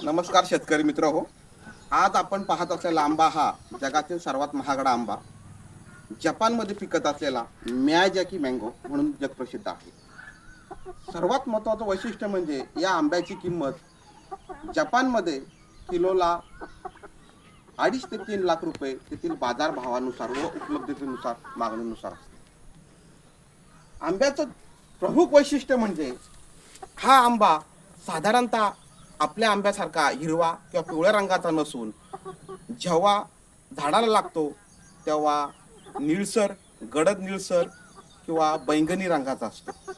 नमस्कार शेतकरी मित्र हो. आज आपण पाहत असलेला आंबा हा जगातील सर्वात महागडा आंबा, जपानमध्ये पिकत असलेला मियाजाकी मँगो म्हणून जगप्रसिद्ध आहे. सर्वात महत्त्वाचं वैशिष्ट्य म्हणजे या आंब्याची किंमत जपानमध्ये किलोला 2.5 ते 3 लाख रुपये तेथील बाजार भावानुसार व उपलब्धतेनुसार मागणीनुसार असते. आंब्याचं प्रमुख वैशिष्ट्य म्हणजे हा आंबा साधारणतः आपल्या आंब्यासारखा हिरवा किंवा पिवळ्या रंगाचा नसून जेव्हा झाडाला लागतो तेव्हा निळसर, गडद निळसर किंवा बैंगनी रंगाचा असतो.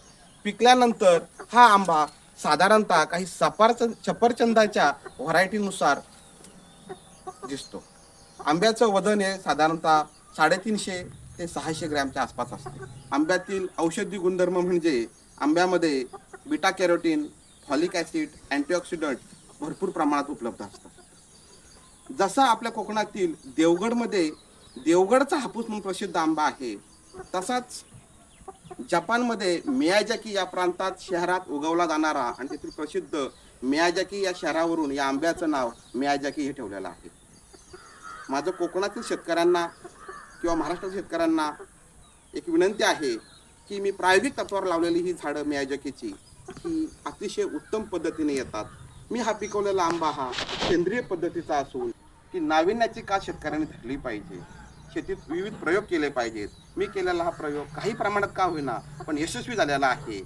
पिकल्यानंतर हा आंबा साधारणतः काही सफरचंदाच्या व्हरायटीनुसार दिसतो. आंब्याचं वजन हे साधारणतः 350 ते 600 ग्रॅमच्या आसपास असते. आंब्यातील औषधी गुणधर्म म्हणजे आंब्यामध्ये beta carotene, folic acid, antioxidant भरपूर प्रमाणात उपलब्ध असतात. जसा आपल्या कोकणातील देवगडमध्ये देवगडचा हापूस म्हणून प्रसिद्ध आंबा आहे, तसाच जपानमध्ये मियाजाकी या प्रांतात शहरात उगवला जाणारा आणि तेथील प्रसिद्ध मियाजाकी या शहरावरून या आंब्याचं नाव मियाजाकी हे ठेवलेलं आहे. माझं कोकणातील शेतकऱ्यांना किंवा महाराष्ट्रातील शेतकऱ्यांना एक विनंती आहे की मी प्रायोगिक तत्वावर लावलेली ही झाडं मियाजाकीची ही अतिशय उत्तम पद्धतीने येतात. मी हा पिकवलेला आंबा हा सेंद्रिय पद्धतीचा असून की नाविन्याची का शेतकऱ्यांनी धरली पाहिजे, शेतीत विविध प्रयोग केले पाहिजेत. मी केलेला हा प्रयोग काही प्रमाणात का होईना पण यशस्वी झालेला आहे.